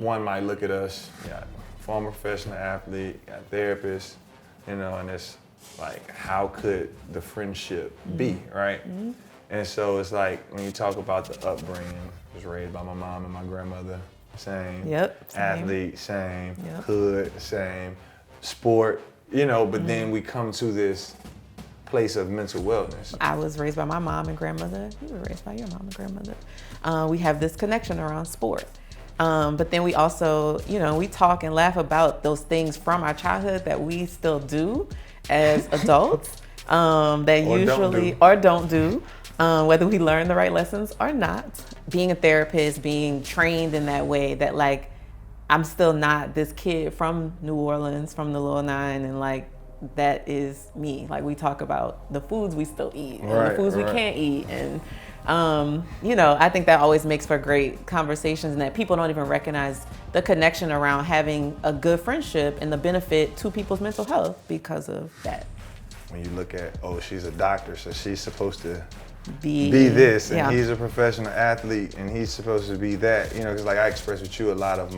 one might look at us, former professional athlete, got therapist, and it's like, how could the friendship be, right? Mm-hmm. And so it's like, when you talk about the upbringing, I was raised by my mom and my grandmother, same. Yep. Same. Athlete, same. Yep. Hood, same. Sport, but then we come to this place of mental wellness. I was raised by my mom and grandmother. You were raised by your mom and grandmother. We have this connection around sport. But then we also, we talk and laugh about those things from our childhood that we still do as adults, that or usually, don't do, whether we learn the right lessons or not. Being a therapist, being trained in that way, that like, I'm still not this kid from New Orleans, from the Lower Nine, and like, that is me. Like, we talk about the foods we still eat and the foods we can't eat. And, I think that always makes for great conversations, and that people don't even recognize the connection around having a good friendship and the benefit to people's mental health because of that. When you look at, she's a doctor, so she's supposed to be this, and he's a professional athlete, and he's supposed to be that, because like I expressed with you, a lot of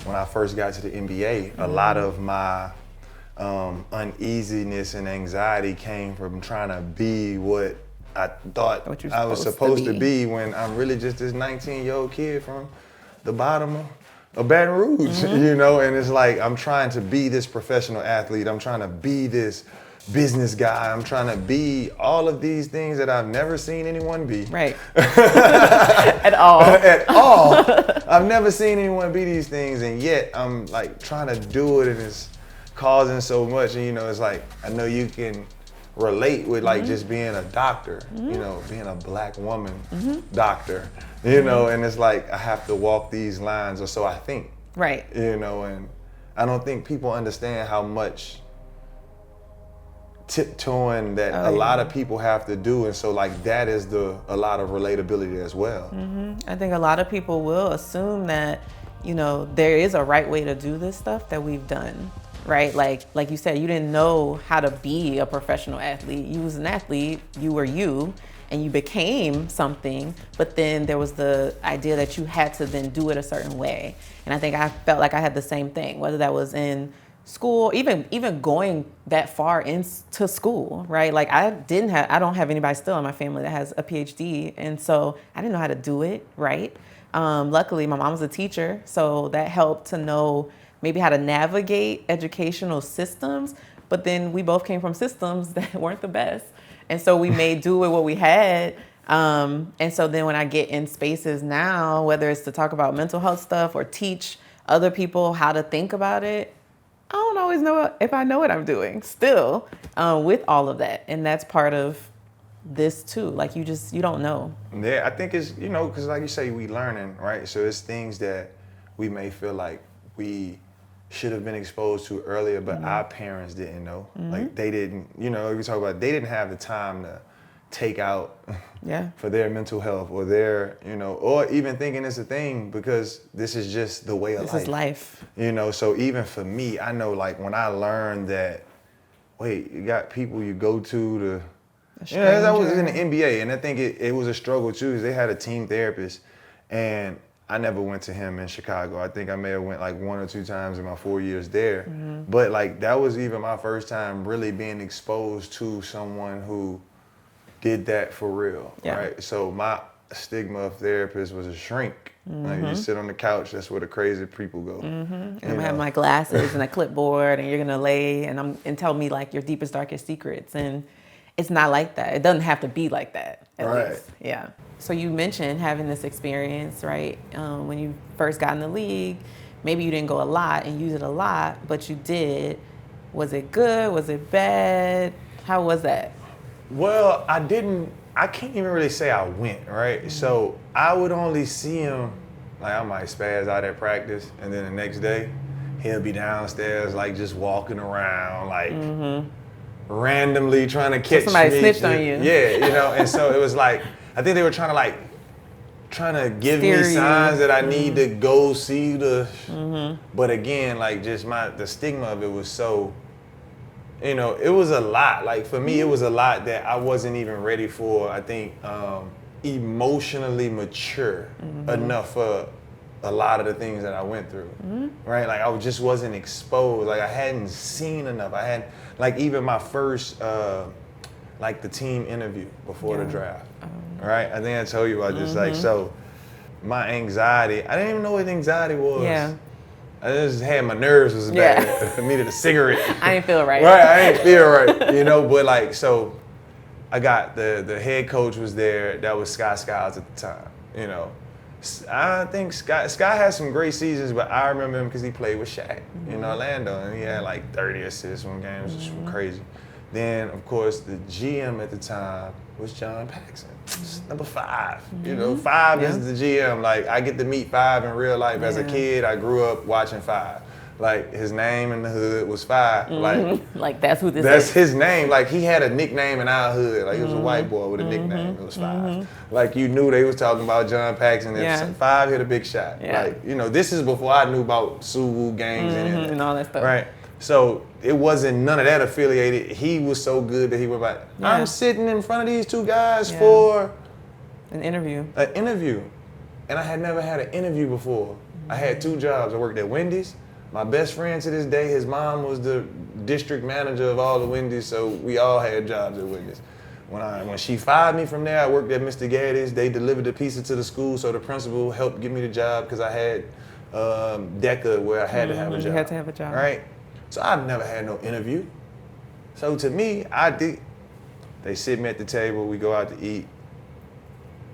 when I first got to the NBA, a lot of my uneasiness and anxiety came from trying to be what I thought I was supposed to be when I'm really just this 19-year-old kid from the bottom of Baton Rouge, and it's like, I'm trying to be this professional athlete, I'm trying to be this business guy, I'm trying to be all of these things that I've never seen anyone be. Right. At all. At all. I've never seen anyone be these things, and yet I'm like trying to do it, and it's causing so much. And it's like, I know you can relate with like just being a doctor, being a black woman doctor, and it's like, I have to walk these lines, or so I think. Right. And I don't think people understand how much tiptoeing that a lot of people have to do, and so like that is a lot of relatability as well. I think a lot of people will assume that there is a right way to do this stuff that we've done, right? Like you said, you didn't know how to be a professional athlete. You was an athlete, you were you, and you became something, but then there was the idea that you had to then do it a certain way. And I think I felt like I had the same thing, whether that was in school, even going that far into school, right? Like I don't have anybody still in my family that has a PhD, and so I didn't know how to do it right. Luckily, my mom was a teacher, so that helped to know maybe how to navigate educational systems, but then we both came from systems that weren't the best, and so we made do with what we had. And so then when I get in spaces now, whether it's to talk about mental health stuff or teach other people how to think about it, I don't always know if I know what I'm doing still with all of that. And that's part of this too. Like you don't know. Yeah, I think it's, because like you say, we learning, right? So it's things that we may feel like we should have been exposed to earlier, but our parents didn't know. Like they didn't, we talk about, they didn't have the time to take out for their mental health or their, or even thinking it's a thing, because this is just the way of life. This is life. So even for me, I know like when I learned that, you got people you go to I was in the NBA, and I think it was a struggle too, because they had a team therapist, and I never went to him in Chicago. I think I may have went like 1 or 2 times in my 4 years there. But like that was even my first time really being exposed to someone who did that for real, right? So my stigma of therapist was a shrink. Like you sit on the couch, that's where the crazy people go. And I'm gonna have my glasses and a clipboard, and you're gonna lay and tell me like your deepest, darkest secrets. And it's not like that. It doesn't have to be like that, at least. Yeah. So you mentioned having this experience, right? When you first got in the league, maybe you didn't go a lot and use it a lot, but you did. Was it good? Was it bad? How was that? Well, I can't even really say I went, right? So I would only see him, like I might spaz out at practice, and then the next day, he'll be downstairs, like just walking around, like randomly trying to catch somebody me. snitched on you. Yeah, and so it was like, I think they were trying to give Steer me you. signs that I need to go see but again, like just the stigma of it was so, it was a lot. Like for me, it was a lot that I wasn't even ready for, I think, emotionally mature enough for a lot of the things that I went through, right? Like I just wasn't exposed. Like I hadn't seen enough. I had, like even my first, like the team interview before the draft, right? I think I told you about this. Like, so my anxiety, I didn't even know what anxiety was. Yeah. I just had, my nerves was bad. I needed a cigarette. I didn't feel right. Right, I didn't feel right, you know, but like, so I got the head coach was there. That was Sky Skiles at the time, you know. I think Sky had some great seasons, but I remember him because he played with Shaq in Orlando, and he had like 30 assists one game. It was just crazy. Then, of course, the GM at the time was John Paxson, number 5. You know, 5 is the GM. Like, I get to meet 5 in real life. As a kid, I grew up watching 5. Like, his name in the hood was 5. Like that's who this is. That's his name. Like, he had a nickname in our hood. Like, he was a white boy with a nickname. It was 5. Like, you knew they was talking about John Paxson. If 5 hit a big shot. Like, you know, this is before I knew about Suwu gangs and all that stuff. Right? So it wasn't none of that affiliated. He was so good that he was like, I'm sitting in front of these 2 guys for an interview. And I had never had an interview before. I had 2 jobs. I worked at Wendy's. My best friend to this day, his mom was the district manager of all the Wendy's, so we all had jobs at Wendy's. When she fired me from there, I worked at Mr. Gaddy's. They delivered the pizza to the school, so the principal helped give me the job because I had DECA where I had to have a job. You had to have a job. Right? So I've never had no interview. So to me, they sit me at the table, we go out to eat.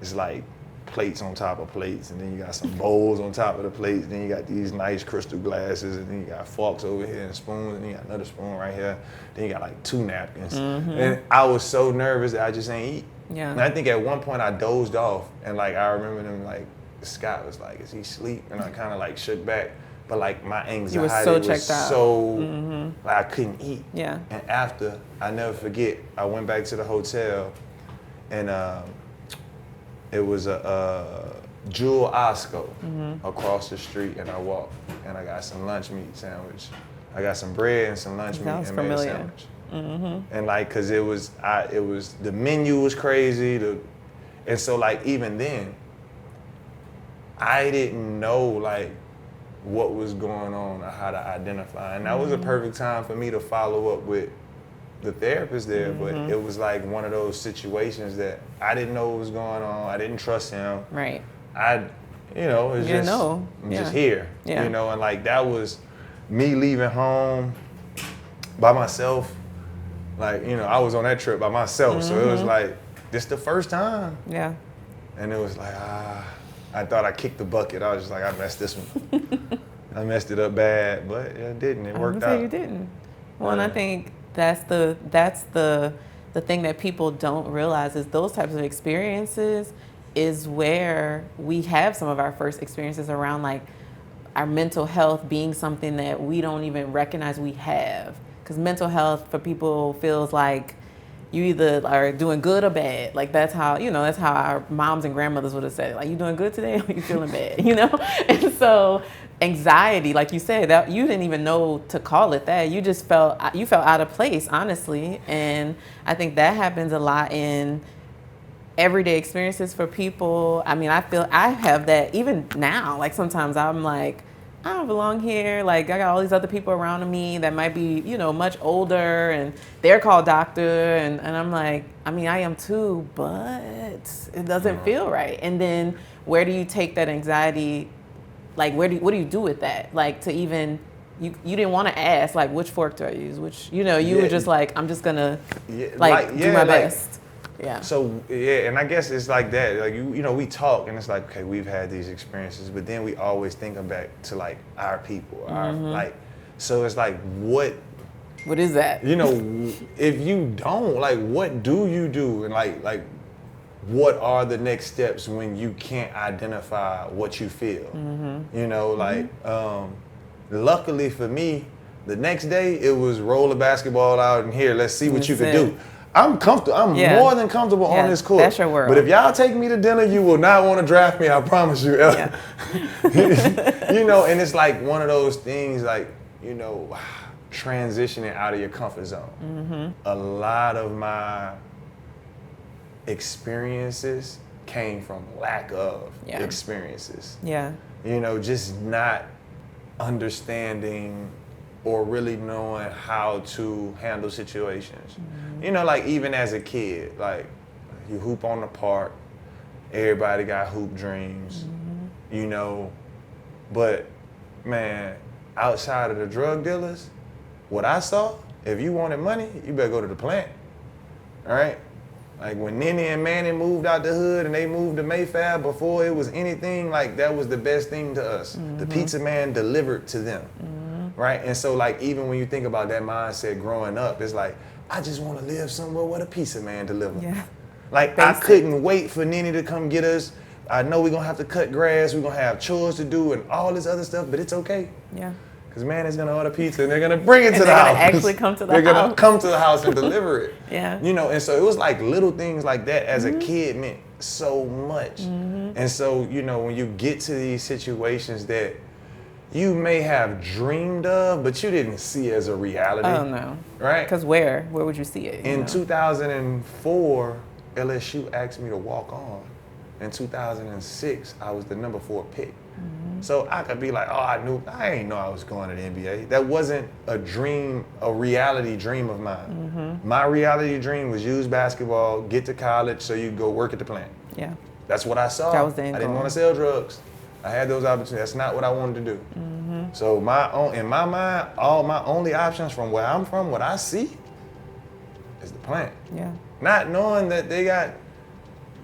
It's like plates on top of plates, and then you got some bowls on top of the plates, then you got these nice crystal glasses, and then you got forks over here and spoons, and then you got another spoon right here, then you got like 2 napkins. And I was so nervous that I just ain't eat. Yeah. And I think at one point I dozed off, and like I remember them like, Scott was like, is he asleep? And I kind of like shook back, but like my anxiety was so like I couldn't eat. Yeah. And after, I never forget, I went back to the hotel, and it was a Jewel Osco across the street, and I walked, and I got some lunch meat sandwich. I got some bread and some lunch meat and made a sandwich. And like, cause it was the menu was crazy, and so like even then, I didn't know like what was going on or how to identify, and that was a perfect time for me to follow up with the therapist there, but it was like one of those situations that I didn't know what was going on. I didn't trust him. Right. I'm just here. Yeah. You know, and like that was me leaving home by myself. Like, you know, I was on that trip by myself. So it was like, this the first time. Yeah. And it was like, I thought I kicked the bucket. I was just like, I messed this one. I messed it up bad, but it didn't. It worked out. I would say you didn't. Well, and I think that's the thing that people don't realize is those types of experiences is where we have some of our first experiences around like our mental health being something that we don't even recognize we have. Because mental health for people feels like you either are doing good or bad. Like that's how our moms and grandmothers would have said it. Like, you doing good today or you feeling bad, you know? And so anxiety, like you said, that you didn't even know to call it that. You just felt out of place, honestly. And I think that happens a lot in everyday experiences for people. I mean, I feel I have that even now. Like sometimes I'm like, I don't belong here. Like I got all these other people around me that might be, you know, much older and they're called doctor. And I'm like, I mean, I am too, but it doesn't feel right. And then where do you take that anxiety? Like, what do you do with that? Like to even, you didn't want to ask, like, which fork do I use? Which, you know, you were just like, I'm just going to do my best. Yeah. So, yeah, and I guess it's like that. Like, you know, we talk and it's like, okay, we've had these experiences, but then we always think back to like our people, our like, so it's like, what is that? You know, if you don't, like, what do you do? And like, what are the next steps when you can't identify what you feel? You know, like, luckily for me, the next day it was roll the basketball out and here, let's see what you can do. I'm comfortable. I'm more than comfortable on this court. That's your world. But if y'all take me to dinner, you will not want to draft me. I promise you. Yeah. You know, and it's like one of those things, like, you know, transitioning out of your comfort zone. A lot of my experiences came from lack of experiences. Yeah. You know, just not understanding or really knowing how to handle situations. Mm-hmm. You know, like even as a kid, like you hoop on the park, everybody got hoop dreams, mm-hmm. you know, but man, outside of the drug dealers, what I saw, if you wanted money, you better go to the plant, all right? Like when Nene and Manny moved out the hood and they moved to Mayfair, before it was anything, like that was the best thing to us. Mm-hmm. The pizza man delivered to them, mm-hmm. right? And so like even when you think about that mindset growing up, it's like, I just want to live somewhere where the pizza man delivered. Yeah. Like basic. I couldn't wait for Nene to come get us. I know we're gonna have to cut grass, we're gonna have chores to do and all this other stuff, but it's okay. Yeah. Because man is gonna order pizza and they're gonna bring it to the house. They're gonna actually come to the house. They're gonna come to the house and deliver it. Yeah. You know, and so it was like little things like that as mm-hmm. a kid meant so much. Mm-hmm. And so, you know, when you get to these situations that you may have dreamed of, but you didn't see as a reality. Oh no. Right? Because where would you see it? In 2004, LSU asked me to walk on. In 2006, I was the number 4 pick. Mm-hmm. So I could be like, oh, I ain't know I was going to the NBA. That wasn't a dream, a reality dream of mine. Mm-hmm. My reality dream was use basketball, get to college so you could go work at the plant. Yeah. That's what I saw. That was the end I didn't goal. want to sell drugs. I had those opportunities. That's not what I wanted to do. Mm-hmm. So in my mind, all my only options from where I'm from, what I see, is the plant. Yeah. Not knowing that they got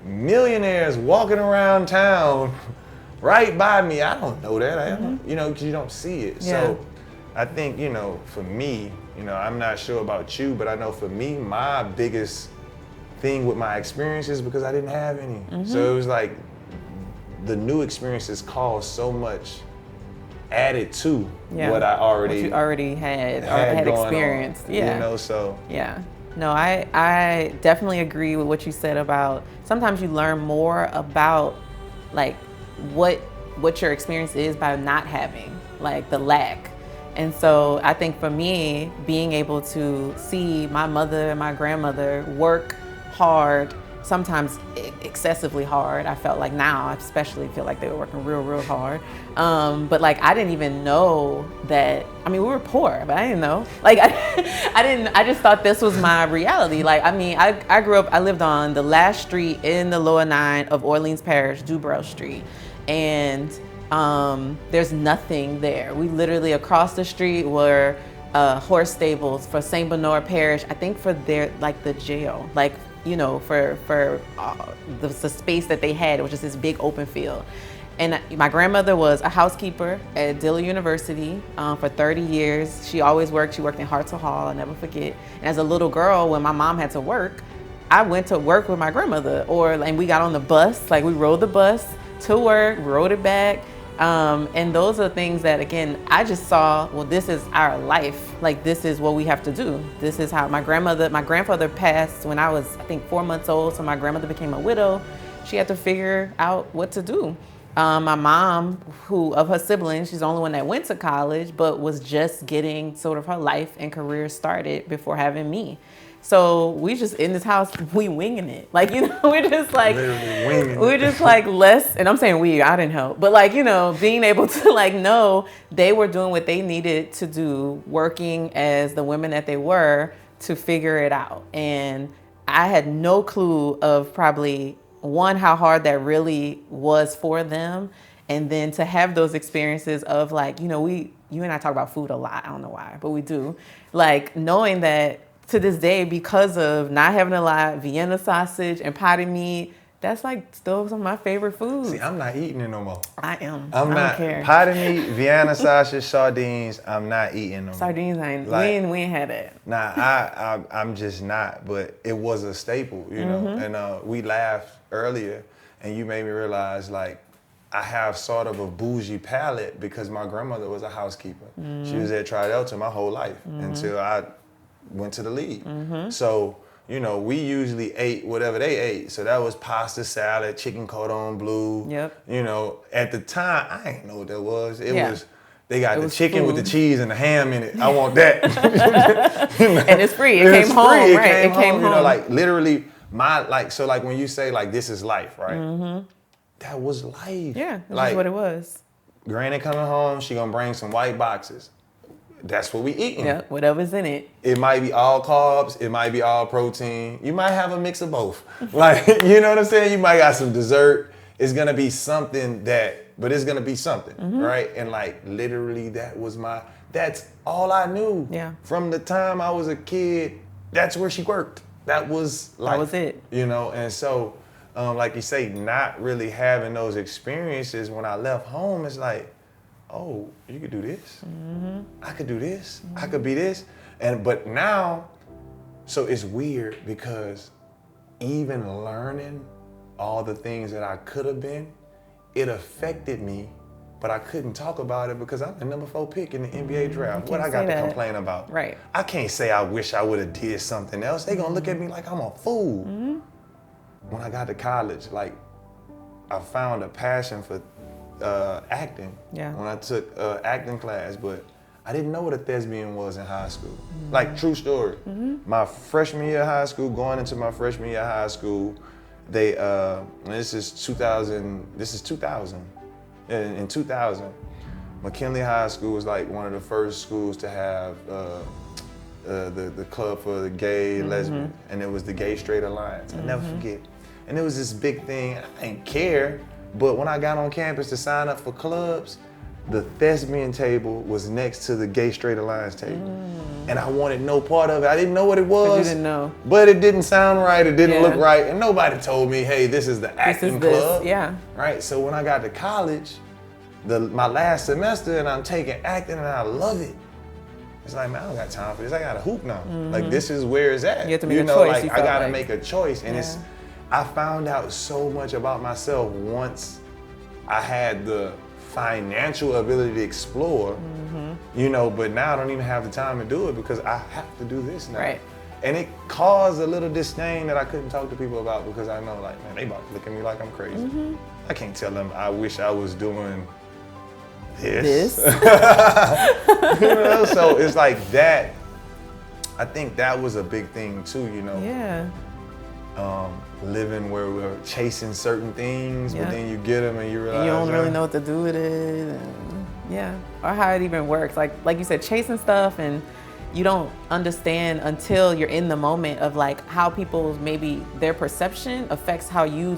millionaires walking around town right by me. I don't know that. Mm-hmm. You know, because you don't see it. Yeah. So I think, you know, for me, you know, I'm not sure about you, but I know for me, my biggest thing with my experiences because I didn't have any. Mm-hmm. So it was like the new experiences caused so much added to what I already had experienced. Yeah. You know, so. Yeah. No, I definitely agree with what you said about sometimes you learn more about like what your experience is by not having, like the lack. And so I think for me, being able to see my mother and my grandmother work hard, sometimes excessively hard. I felt like now, I especially feel like they were working real hard. But like, I didn't even know that, I mean, we were poor, but I didn't know. Like, I just thought this was my reality. Like, I mean, I grew up, I lived on the last street in the lower 9 of Orleans Parish, Dubrell Street. And there's nothing there. We literally, across the street were horse stables for St. Bernard Parish, I think for their, like the jail, like, you know, for the space that they had. It was just this big open field. And my grandmother was a housekeeper at Dillard University for 30 years. She always worked. She worked in Hartsel Hall, I'll never forget. And as a little girl, when my mom had to work, I went to work with my grandmother, and we got on the bus, like we rode the bus to work, rode it back. And those are things that, again, I just saw, well, this is our life. Like, this is what we have to do. This is how my grandfather passed when I was, I think, 4 months old. So my grandmother became a widow. She had to figure out what to do. My mom, who of her siblings, she's the only one that went to college, but was just getting sort of her life and career started before having me. So we just in this house, we winging it. Like, you know, we're just like, we're just like less, and I'm saying I didn't help, but like, you know, being able to like know they were doing what they needed to do, working as the women that they were to figure it out. And I had no clue of probably one, how hard that really was for them. And then to have those experiences of like, you know, you and I talk about food a lot. I don't know why, but we do. Like knowing that, to this day, because of not having a lot, Vienna sausage and potted meat, that's like still some of my favorite foods. See, I'm not eating it no more. I am. I don't care. Potted meat, Vienna sausage, sardines, I'm not eating them. Sardines, we ain't had it. Nah, I'm just not, but it was a staple, you know? And we laughed earlier, and you made me realize, like, I have sort of a bougie palate because my grandmother was a housekeeper. She was at Tridelta my whole life until I went to the league. So, you know, we usually ate whatever they ate. So that was pasta salad, chicken cordon bleu. Yep. You know, at the time, I didn't know what that was. It was, they got the chicken with the cheese and the ham in it. I want that. You know? And it's free. It came home, right? It came home. You know, like literally so like when you say like, this is life, right? That was life. Yeah, that's what it was. Granny coming home, she gonna bring some white boxes. That's what we eating. Yeah, whatever's in it. It might be all carbs, it might be all protein. You might have a mix of both. Like, you know what I'm saying? You might got some dessert. It's gonna be something but it's gonna be something, right? And like literally that's all I knew. Yeah. From the time I was a kid, that's where she worked. That was life. That was it. You know, and so like you say, not really having those experiences when I left home, it's like, oh, you could do this. I could do this. I could be this. But now, so it's weird because even learning all the things that I could have been, it affected me, but I couldn't talk about it because I'm the number 4 pick in the NBA draft. What I got to complain about? Right. I can't say I wish I would have did something else. They gonna look at me like I'm a fool. When I got to college, like I found a passion for acting. Yeah. When I took acting class, but I didn't know what a thespian was in high school. Like, true story. My freshman year of high school, going into my freshman year of high school, they this is 2000. In 2000, McKinley High School was like one of the first schools to have the club for the gay, lesbian, and it was the Gay Straight Alliance. I never forget. And it was this big thing. I didn't care, but when I got on campus to sign up for clubs, the thespian table was next to the Gay Straight Alliance table. And I wanted no part of it. I didn't know what it was. You didn't know. But it didn't sound right. It didn't look right. And nobody told me, hey, this is the acting club. Yeah. Right? So when I got to college, my last semester, and I'm taking acting, and I love it. It's like, man, I don't got time for this. I got to hoop now. Like, this is where it's at. You have to make a choice. Like, I got to make a choice. And I found out so much about myself once I had the financial ability to explore, you know, but now I don't even have the time to do it because I have to do this now. Right. And it caused a little disdain that I couldn't talk to people about because I know, like, man, they about to look at me like I'm crazy. I can't tell them I wish I was doing this. You know, so it's like that. I think that was a big thing too, you know. Yeah. Living where we're chasing certain things, but then you get them and you realize you don't really know what to do with it, or how it even works. Like you said, chasing stuff, and you don't understand until you're in the moment of like how people's maybe their perception affects how you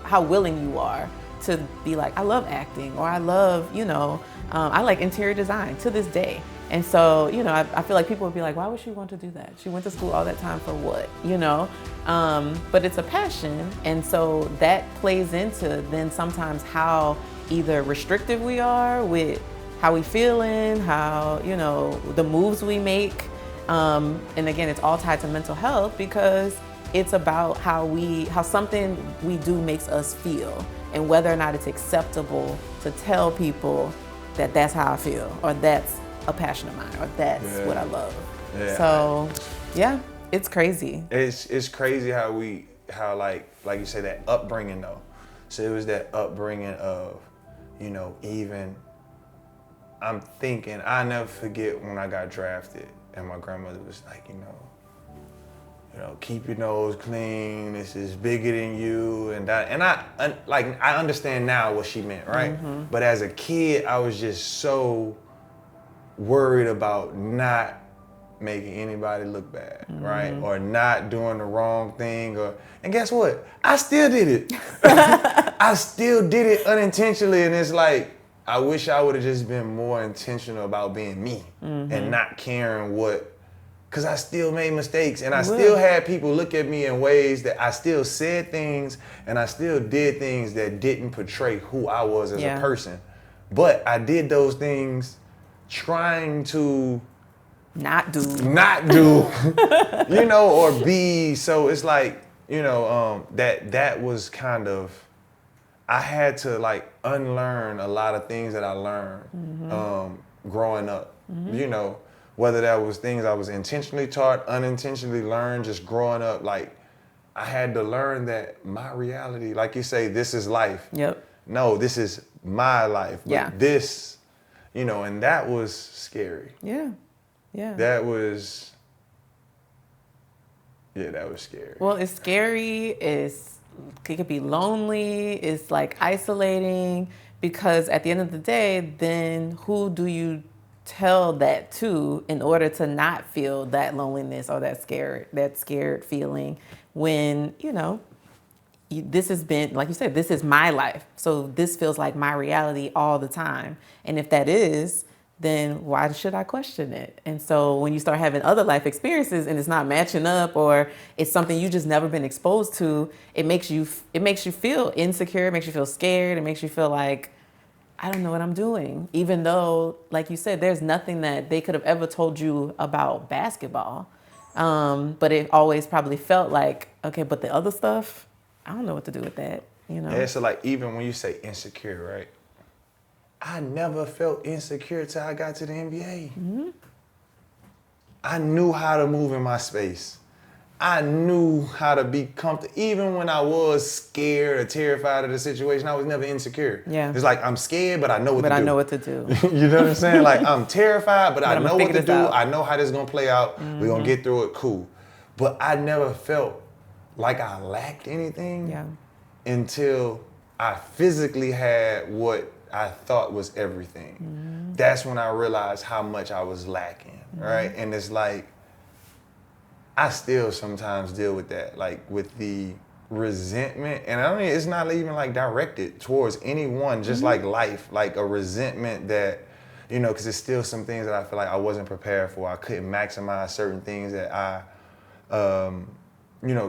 how willing you are to be like, I love acting, or I love, you know, I like interior design to this day. And so, you know, I feel like people would be like, why would she want to do that? She went to school all that time for what, you know? But it's a passion. And so that plays into then sometimes how either restrictive we are with how we feeling, how, you know, the moves we make. And again, it's all tied to mental health because it's about how something we do makes us feel and whether or not it's acceptable to tell people that that's how I feel, or that's a passion of mine, or that's what I love. Yeah. So, yeah, it's crazy. It's crazy how like you say, that upbringing though. So it was that upbringing of, you know, even I'm thinking, I never forget when I got drafted and my grandmother was like, you know, keep your nose clean. This is bigger than you, and I understand now what she meant, right? But as a kid, I was just so worried about not making anybody look bad, right? Or not doing the wrong thing, and guess what? I still did it. I still did it unintentionally, and it's like, I wish I would have just been more intentional about being me and not caring because I still made mistakes, and I still had people look at me in ways that I still said things and I still did things that didn't portray who I was as a person. But I did those things trying to not do, you know, or be. So it's like, you know, that was kind of, I had to like unlearn a lot of things that I learned growing up, you know, whether that was things I was intentionally taught, unintentionally learned, just growing up. Like, I had to learn that my reality, like you say, this is life. Yep. No, this is my life. But this, you know, and that was scary. Yeah. Yeah. That was scary. Well, it's scary. It could be lonely. It's like isolating Because at the end of the day, then who do you tell that to in order to not feel that loneliness or that scared feeling when, this has been, like you said, this is my life. So this feels like my reality all the time. And if that is, then why should I question it? And so when you start having other life experiences and it's not matching up, or it's something you just never been exposed to, it makes you feel insecure, it makes you feel scared, it makes you feel like, I don't know what I'm doing. Even though, like you said, there's nothing that they could have ever told you about basketball. But it always probably felt like, okay, but the other stuff, I don't know what to do with that, Yeah, so like even when you say insecure, right? I never felt insecure till I got to the NBA. Mm-hmm. I knew how to move in my space. I knew how to be comfortable. Even when I was scared or terrified of the situation, I was never insecure. Yeah. It's like I'm scared, but I know what to do. But I know what to do. You know what I'm saying? Like I'm terrified, but I know what to do. Out. I know how this is gonna play out. Mm-hmm. We're gonna get through it, cool. But I never felt like I lacked anything until I physically had what I thought was everything. Mm-hmm. That's when I realized how much I was lacking, right? And it's like, I still sometimes deal with that, like with the resentment. And I mean, it's not even like directed towards anyone, just like life, like a resentment that, because it's still some things that I feel like I wasn't prepared for. I couldn't maximize certain things that I,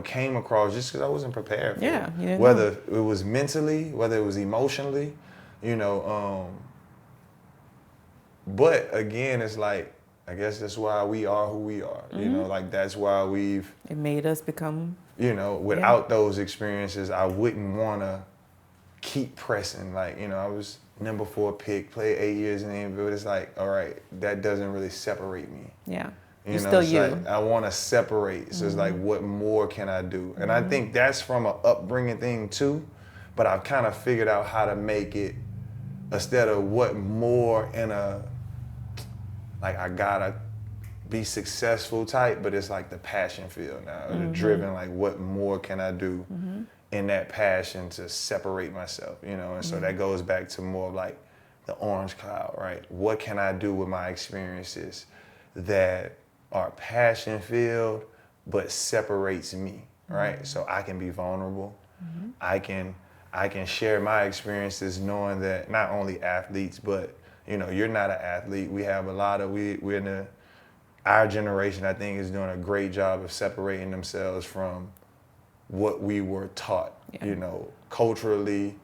came across just because I wasn't prepared for. Yeah. Whether it was mentally, whether it was emotionally, but again, it's like, I guess that's why we are who we are. Like that's why it made us become, without those experiences, I wouldn't want to keep pressing. Like, I was number 4 pick, played 8 years in the NBA, but it's like, all right, that doesn't really separate me. Yeah. You're still you. Like, I want to separate. So it's like, what more can I do? And I think that's from an upbringing thing too, but I've kind of figured out how to make it instead of what more in a, like I gotta be successful type, but it's like the passion field now, the driven, like what more can I do in that passion to separate myself, and so that goes back to more of like the orange cloud, right? What can I do with my experiences that are passion filled, but separates me, right? So I can be vulnerable. I can share my experiences knowing that not only athletes, but you're not an athlete. We have a lot of, we're in our generation, I think, is doing a great job of separating themselves from what we were taught, culturally,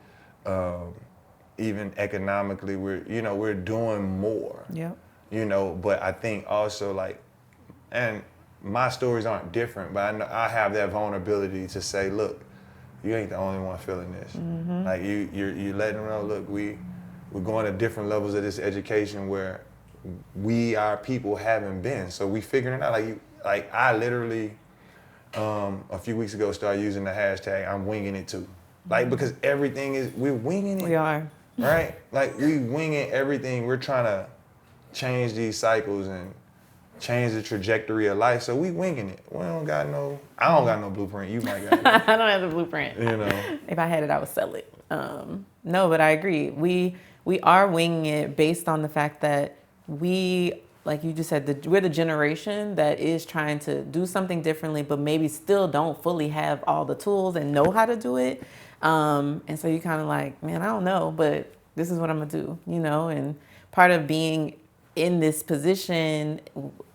even economically, we're doing more, but I think also like, and my stories aren't different, but I know I have that vulnerability to say, look, you ain't the only one feeling this. Like you're letting them know, look, we're going to different levels of this education where our people haven't been. So we figuring it out. Like I literally, a few weeks ago started using the hashtag, I'm winging it too. Like, because everything we're winging it. We are. Right? Like we winging everything. We're trying to change these cycles and change the trajectory of life. So we winging it. I don't got no blueprint. You might got it. I don't have the blueprint. If I had it, I would sell it. No, but I agree. We are winging it based on the fact that we, like you just said, we're the generation that is trying to do something differently, but maybe still don't fully have all the tools and know how to do it. And so you kind of like, man, I don't know, but this is what I'm gonna do, and part of being in this position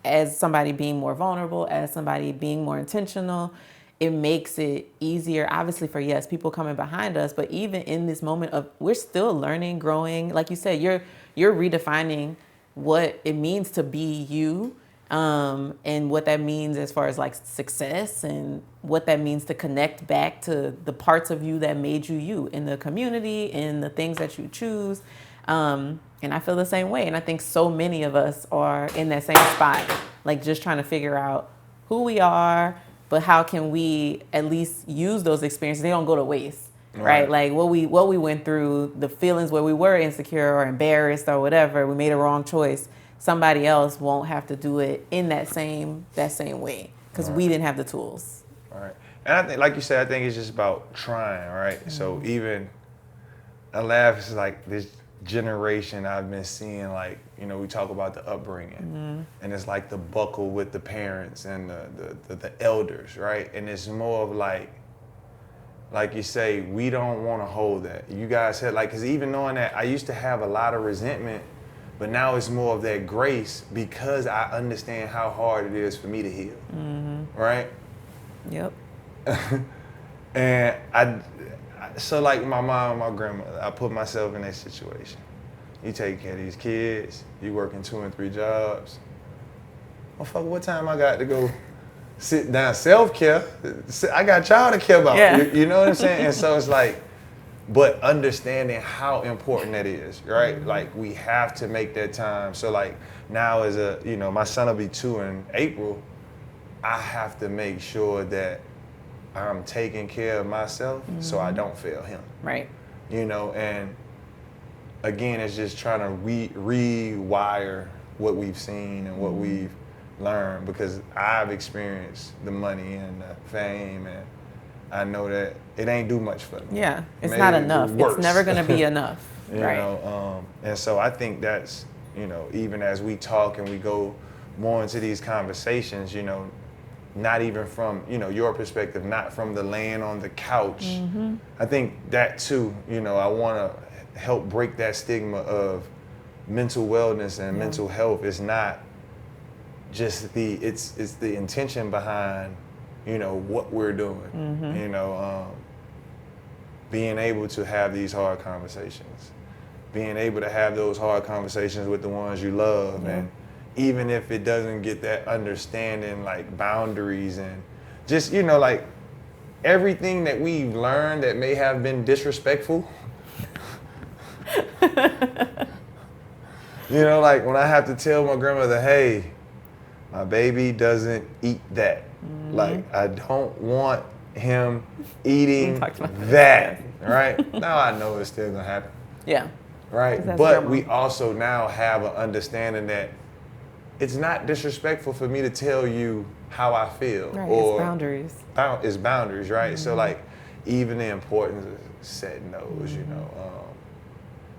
as somebody being more vulnerable, as somebody being more intentional, it makes it easier, obviously, for people coming behind us, but even in this moment of, we're still learning, growing. Like you said, you're redefining what it means to be you, and what that means as far as like success, and what that means to connect back to the parts of you that made you you in the community, in the things that you choose. And I feel the same way. And I think so many of us are in that same spot, like just trying to figure out who we are, but how can we at least use those experiences? They don't go to waste, right? Like what we went through, the feelings where we were insecure or embarrassed or whatever, we made a wrong choice. Somebody else won't have to do it in that same way because we didn't have the tools. Right. And I think, like you said, I think it's just about trying, right? So even I laugh. It's like this generation I've been seeing, like, you know, we talk about the upbringing, and it's like the buckle with the parents and the elders, right? And it's more of like you say, we don't want to hold that. You guys had, like, because even knowing that, I used to have a lot of resentment, but now it's more of that grace because I understand how hard it is for me to heal, right? Yep. And so like my mom and my grandmother, I put myself in that situation. You take care of these kids, you working 2 and 3 jobs. Motherfucker, what time I got to go sit down, self-care? I got child to care about, you know what I'm saying? And so it's like, but understanding how important that is, right? Like we have to make that time. So like now as a, you know, my son will be 2 in April, I have to make sure that I'm taking care of myself so I don't fail him. Right. You know, and again, it's just trying to rewire what we've seen and what we've learned, because I've experienced the money and the fame, and I know that it ain't do much for me. Yeah, it's not enough. It's never gonna be enough. You know, and so I think that's, you know, even as we talk and we go more into these conversations, you know, not even from, you know, your perspective, not from the laying on the couch. I think that too, you know, I want to help break that stigma of mental wellness and mental health. It's not just it's the intention behind, you know, what we're doing, you know, being able to have these hard conversations, being able to have those hard conversations with the ones you love, and even if it doesn't get that understanding, like boundaries and just, you know, like everything that we've learned that may have been disrespectful. You know, like when I have to tell my grandmother, hey, my baby doesn't eat that. Like, I don't want him eating that, right? Now I know it's still gonna happen. Yeah. Right? But we also now have an understanding that it's not disrespectful for me to tell you how I feel. Right, or it's boundaries. It's boundaries, right? So like, even the importance of setting those, you know.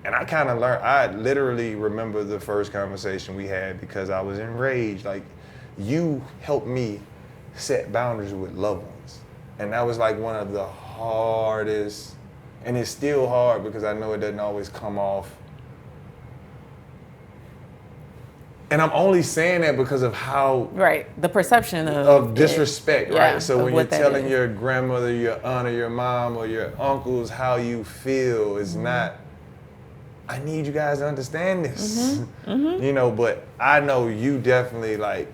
And I kind of learned, I literally remember the first conversation we had because I was enraged. Like, you helped me set boundaries with loved ones. And that was like one of the hardest, and it's still hard because I know it doesn't always come off. And I'm only saying that because of how... Right, the perception of disrespect, right? Yeah, so when you're telling your grandmother, your aunt, or your mom, or your uncles how you feel, it's not, I need you guys to understand this. You know, but I know you definitely, like,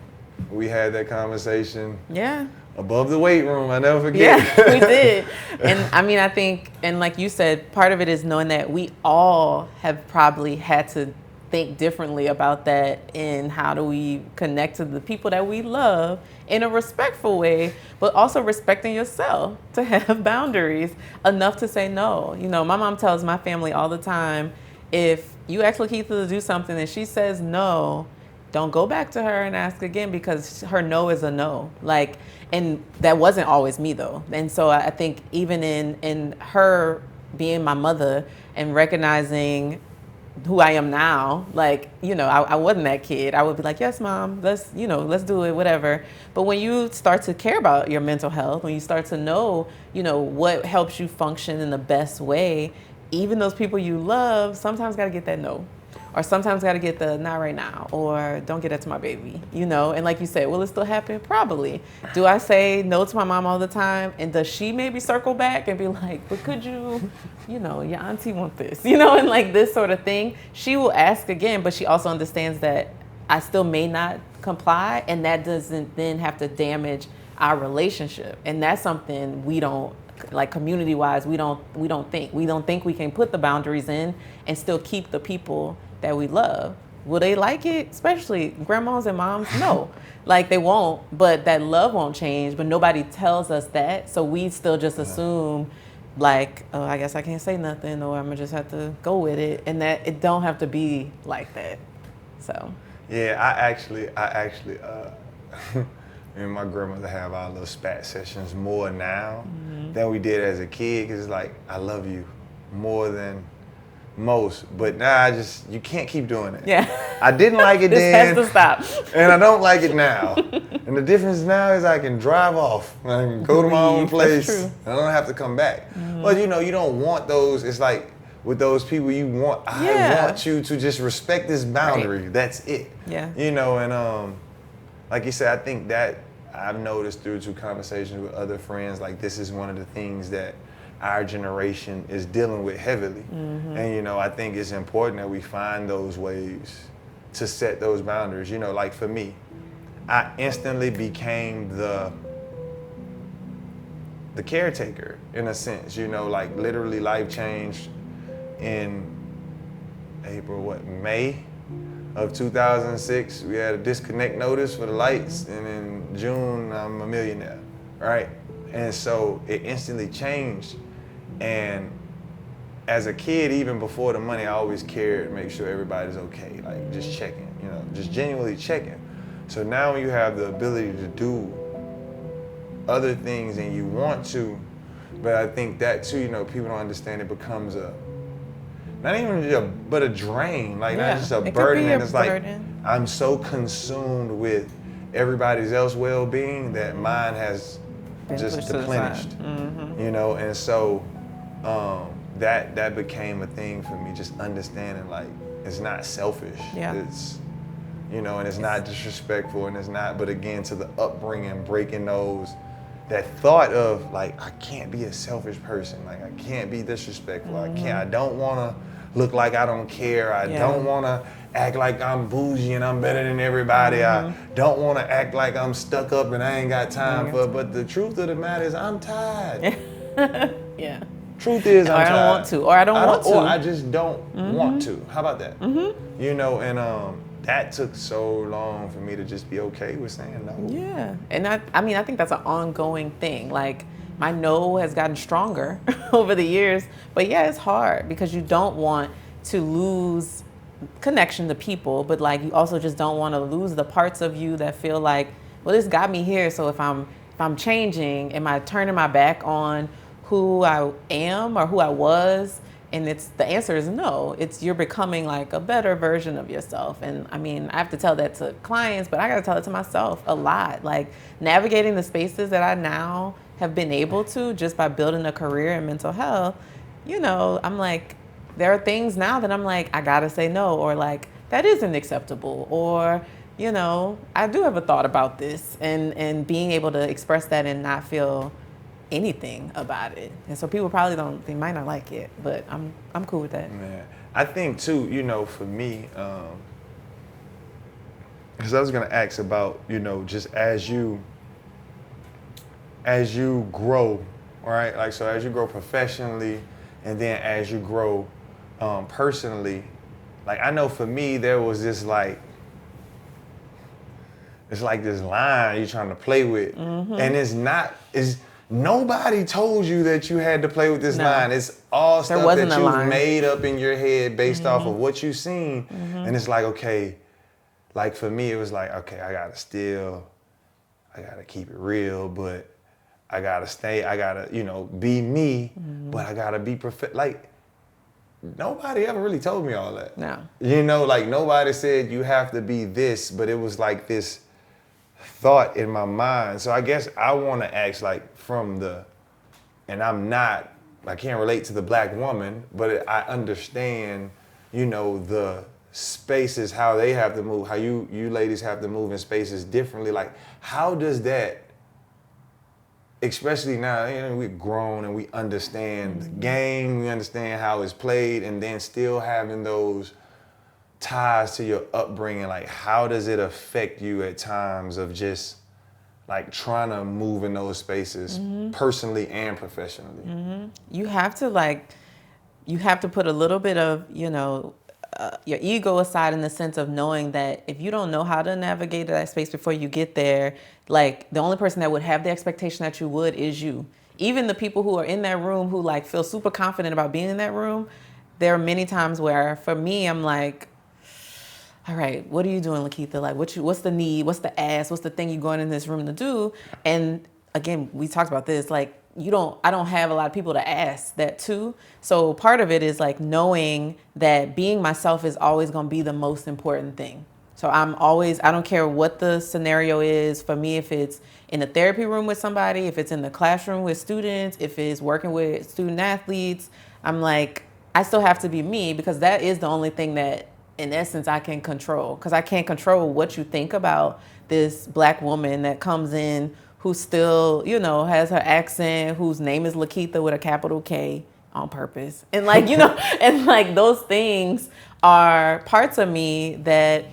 we had that conversation. Yeah. Above the weight room, I never forget. Yeah, we did. And I mean, I think, and like you said, part of it is knowing that we all have probably had to think differently about that, and how do we connect to the people that we love in a respectful way, but also respecting yourself to have boundaries enough to say no. You know, my mom tells my family all the time, if you ask LaKeitha to do something and she says no, don't go back to her and ask again, because her no is a no. Like, and that wasn't always me though. And so I think even in her being my mother and recognizing who I am now, like, you know, I wasn't that kid. I would be like, yes, mom, let's do it, whatever. But when you start to care about your mental health, when you start to know, you know, what helps you function in the best way, even those people you love sometimes got to get that no. Or sometimes got to get the not right now, or don't get that to my baby, you know? And like you said, will it still happen? Probably. Do I say no to my mom all the time? And does she maybe circle back and be like, but could you, you know, your auntie want this, you know, and like this sort of thing? She will ask again, but she also understands that I still may not comply, and that doesn't then have to damage our relationship. And that's something we don't, like community-wise, we don't think. We don't think we can put the boundaries in and still keep the people that we love. Will they like it? Especially grandmas and moms? No, like they won't, but that love won't change, but nobody tells us that. So we still just assume like, oh, I guess I can't say nothing, or I'm gonna just have to go with it. And that it don't have to be like that, so. Yeah, I actually, me and my grandmother have our little spat sessions more now than we did as a kid, because it's like, I love you more than most. But now you can't keep doing it. Yeah. I didn't like it This then. has to stop. And I don't like it now. And the difference now is I can drive off. I can go to my own place. That's true. I don't have to come back. But you don't want those. It's like with those people I want you to just respect this boundary. Right. That's it. Yeah. And like you said, I think that I've noticed through conversations with other friends, like this is one of the things that our generation is dealing with heavily. And I think it's important that we find those ways to set those boundaries. Like for me, I instantly became the caretaker in a sense. Like literally life changed in May of 2006. We had a disconnect notice for the lights, and in June I'm a millionaire, right? And so it instantly changed. And as a kid, even before the money, I always cared to make sure everybody's okay, like just checking, just genuinely checking. So now you have the ability to do other things and you want to, but I think that too, people don't understand, it becomes not even but a drain, like not just a burden. And it's like, I'm so consumed with everybody else's well-being that mine has just deplenished, and so that became a thing for me, just understanding like it's not selfish. It's and it's not disrespectful, and it's not, but again, to the upbringing, breaking that thought of like, I can't be a selfish person, like I can't be disrespectful, I don't want to look like I don't care, I don't want to act like I'm bougie and I'm better than everybody, I don't want to act like I'm stuck up and I ain't got time for it, but the truth of the matter is I'm tired. Yeah. Truth is, I'm tired. I don't want to, or I don't want to. Or I just don't want to. How about that? And that took so long for me to just be okay with saying no. Yeah, and I think that's an ongoing thing. Like, my no has gotten stronger over the years, but yeah, it's hard because you don't want to lose connection to people, but like you also just don't want to lose the parts of you that feel like, well, this got me here, so if I'm changing, am I turning my back on who I am or who I was? And the answer is no. You're becoming like a better version of yourself. And I mean, I have to tell that to clients, but I got to tell it to myself a lot. Like navigating the spaces that I now have been able to just by building a career in mental health, I'm like, there are things now that I'm like, I got to say no, or like, that isn't acceptable, or, I do have a thought about this, and being able to express that and not feel anything about it. And so people they might not like it, but I'm cool with that. Yeah. I think too, for me, because I was gonna ask about, just as you grow, right? Like, so as you grow professionally and then as you grow personally, like I know for me there was this it's like this line you're trying to play with, and nobody told you that you had to play with this line. It's all stuff that you've made up in your head based off of what you've seen. And it's like, okay, like for me, it was like, okay, I gotta keep it real, but I gotta be me, but I gotta be perfect. Like, nobody ever really told me all that. No. Like nobody said you have to be this, but it was like this thought in my mind. So I guess I want to ask, like, and I can't relate to the black woman, but I understand, the spaces, how they have to move, how you ladies have to move in spaces differently. Like, how does that, especially now, we're grown and we understand the game, we understand how it's played, and then still having those ties to your upbringing, like how does it affect you at times of just like trying to move in those spaces personally and professionally? You have to put a little bit of, your ego aside, in the sense of knowing that if you don't know how to navigate that space before you get there, like the only person that would have the expectation that you would is you. Even the people who are in that room who like feel super confident about being in that room, there are many times where for me, I'm like, all right, what are you doing, LaKeitha? Like, what's the need? What's the ask? What's the thing you're going in this room to do? And again, we talked about this, like I don't have a lot of people to ask that to. So part of it is like knowing that being myself is always going to be the most important thing. So I don't care what the scenario is for me, if it's in a therapy room with somebody, if it's in the classroom with students, if it's working with student athletes, I'm like, I still have to be me, because that is the only thing that in essence I can control, because I can't control what you think about this Black woman that comes in who still, has her accent, whose name is LaKeitha with a capital K on purpose. And like, and like those things are parts of me that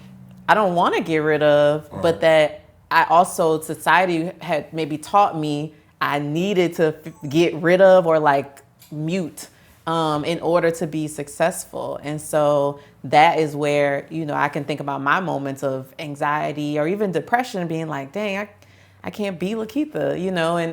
I don't want to get rid of, but that I also, society had maybe taught me I needed to get rid of or like mute in order to be successful. And so that is where, I can think about my moments of anxiety or even depression, being like, dang, I can't be LaKeitha,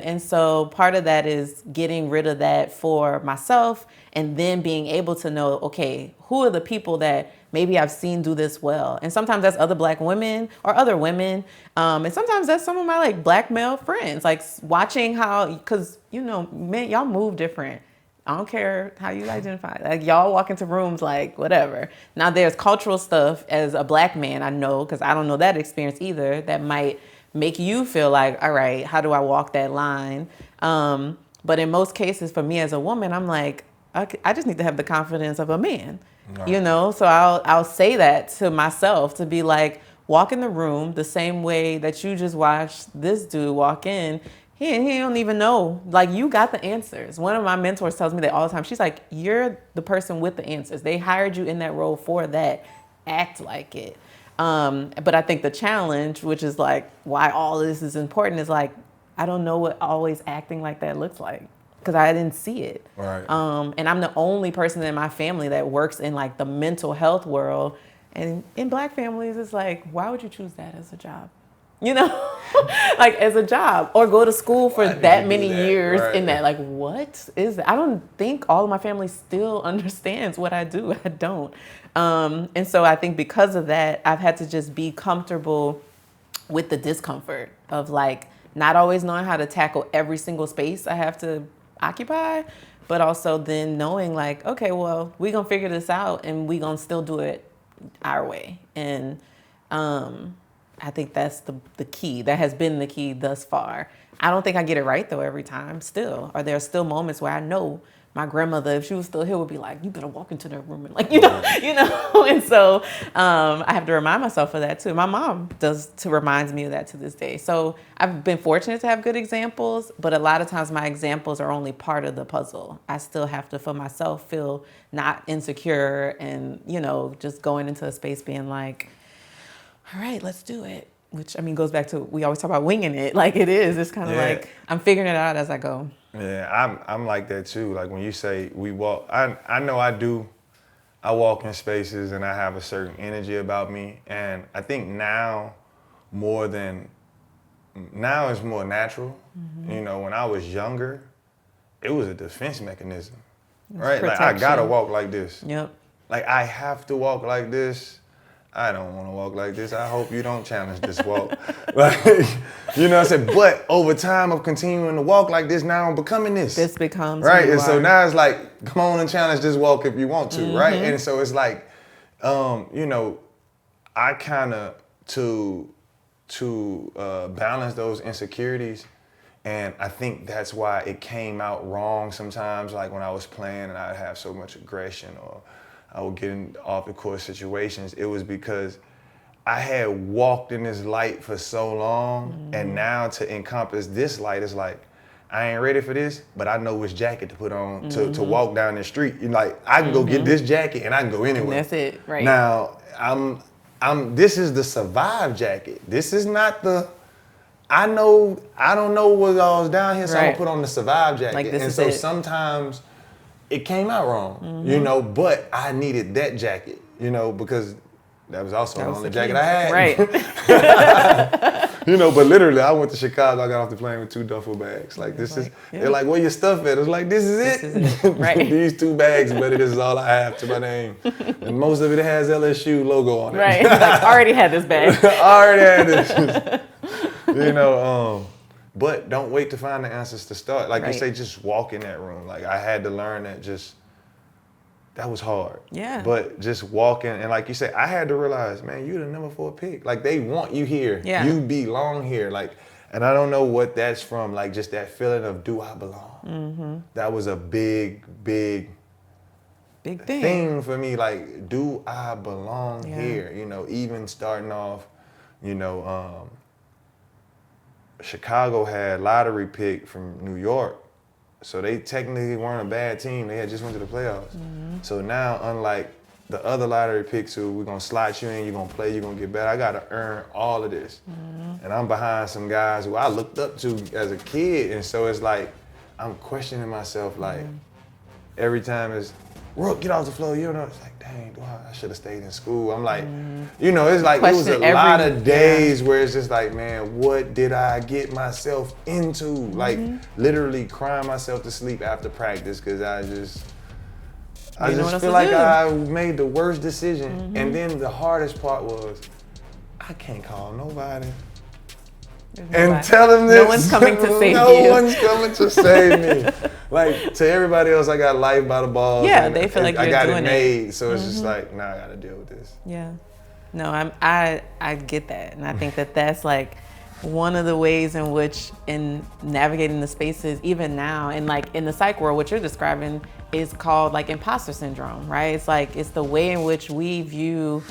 and so part of that is getting rid of that for myself, and then being able to know, okay, who are the people that maybe I've seen do this well? And sometimes that's other Black women or other women. And sometimes that's some of my like Black male friends, like watching how, because, men, y'all move different. I don't care how you identify. Like y'all walk into rooms like whatever. Now there's cultural stuff as a Black man, I know, because I don't know that experience either, that might make you feel like, all right, how do I walk that line? But in most cases, for me as a woman, I'm like, I just need to have the confidence of a man, So I'll say that to myself, to be like, walk in the room the same way that you just watched this dude walk in. He don't even know. Like, you got the answers. One of my mentors tells me that all the time. She's like, you're the person with the answers. They hired you in that role for that. Act like it. But I think the challenge, which is like why all this is important, is like, I don't know what always acting like that looks like, because I didn't see it. Right. And I'm the only person in my family that works in like the mental health world. And in Black families, it's like, why would you choose that as a job? Like as a job, or go to school for that many years in that. Like, what is that? I don't think all of my family still understands what I do. I don't. And so I think because of that, I've had to just be comfortable with the discomfort of like not always knowing how to tackle every single space I have to occupy, but also then knowing like, okay, well, we're going to figure this out and we're going to still do it our way. And I think that's the key. That has been the key thus far. I don't think I get it right though every time still. Or there are still moments where I know my grandmother, if she was still here, would be like, you better walk into that room and like, And so I have to remind myself of that too. My mom reminds me of that to this day. So I've been fortunate to have good examples, but a lot of times my examples are only part of the puzzle. I still have to, for myself, feel not insecure and, just going into a space being like, all right, let's do it. Which, goes back to, we always talk about winging it. Like it is. It's kind of like, I'm figuring it out as I go. Yeah, I'm like that too. Like when you say we walk, I know I do. I walk in spaces and I have a certain energy about me. And I think now it's more natural. Mm-hmm. When I was younger, it was a defense mechanism, right? Like I gotta walk like this. Yep. Like I have to walk like this. I don't want to walk like this. I hope you don't challenge this walk. Like, what I'm saying? But over time of continuing to walk like this, now I'm becoming this. This becomes right. And so now it's like, come on and challenge this walk if you want to, mm-hmm. right? And so it's like, I kind of to balance those insecurities, and I think that's why it came out wrong sometimes. Like when I was playing and I'd have so much aggression, or I would get in off the court situations. It was because I had walked in this light for so long, and now to encompass this light is like, I ain't ready for this, but I know which jacket to put on to walk down the street. I can go get this jacket and I can go anywhere. And that's it, right? Now this is the survive jacket. This is not the. I don't know what all's down here, so I'm gonna put on the survive jacket. Like this and is so it. Sometimes it came out wrong, but I needed that jacket, because that was also the only jacket I had. Right. But literally I went to Chicago, I got off the plane with 2 duffel bags. Like they're like, where your stuff at? I was like, this is it. Right. These 2 bags, but this is all I have to my name. And most of it has LSU logo on it. Right. Like, I already had this bag. I already had this. But don't wait to find the answers to start. Like you Right. say, just walk in that room. Like I had to learn that that was hard. Yeah. But just walking, and like you said, I had to realize, man, you're the number 4 pick. Like they want you here. Yeah. You belong here. Like, and I don't know what that's from. Like just that feeling of, do I belong? Mm-hmm. That was a big thing for me. Like, do I belong here? You know, even starting off, you know, Chicago had lottery pick from New York. So they technically weren't a bad team. They had just went to the playoffs. Mm-hmm. So now, unlike the other lottery picks who we're gonna slot you in, you're gonna play, you're gonna get better, I gotta earn all of this. Mm-hmm. And I'm behind some guys who I looked up to as a kid. And so it's like, I'm questioning myself like, every time it's, Rook, get off the floor, you know, it's like, dang, I should have stayed in school. I'm like, you know, it's like, it was a lot of days where it's just like, man, what did I get myself into? Like, literally crying myself to sleep after practice because I just feel like I made the worst decision. And then the hardest part was, I can't call nobody. And tell them this. No one's coming to save you. No one's coming to save me. Like, to everybody else, I got life by the balls. Yeah, they feel like I you're got doing it made. So it's just like, now I got to deal with this. Yeah. No, I get that. And I think that's like one of the ways in which in navigating the spaces, even now, and like in the psych world, what you're describing is called like imposter syndrome, right? It's like, it's the way in which we view,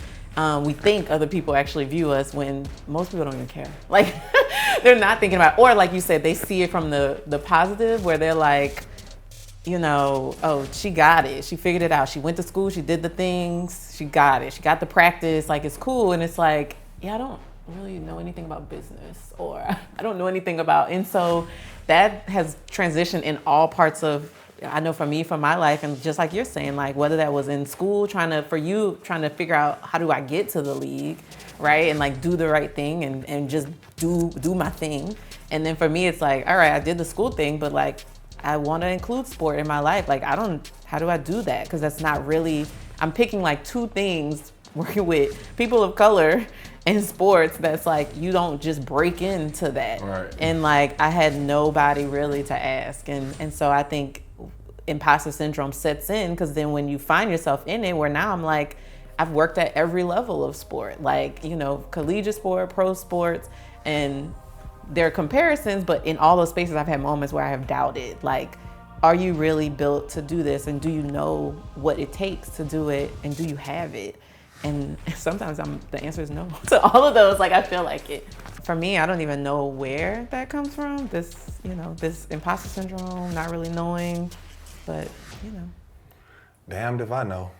we think other people actually view us when most people don't even care. Like, they're not thinking about, or like you said, they see it from the positive where they're like, you know, oh, she got it. She figured it out. She went to school. She did the things. She got it. She got the practice. Like, it's cool. And it's like, yeah, I don't really know anything about business, or I don't know anything about. And so that has transitioned in all parts of, I know for me, for my life, and just like you're saying, like whether that was in school, trying to figure out how do I get to the league, right? And like do the right thing and just do my thing. And then for me, it's like, all right, I did the school thing, but like, I want to include sport in my life. Like, how do I do that? Because that's not really, I'm picking like 2 things working with people of color in sports that's like, you don't just break into that. Right. And like, I had nobody really to ask. And so I think imposter syndrome sets in because then when you find yourself in it, where now I'm like, I've worked at every level of sport, like, you know, collegiate sport, pro sports, and there are comparisons, but in all those spaces, I've had moments where I have doubted, like, are you really built to do this? And do you know what it takes to do it? And do you have it? And sometimes the answer is no to all of those. Like, I feel like it. For me, I don't even know where that comes from. This, you know, this imposter syndrome, not really knowing, but, you know. Damned if I know.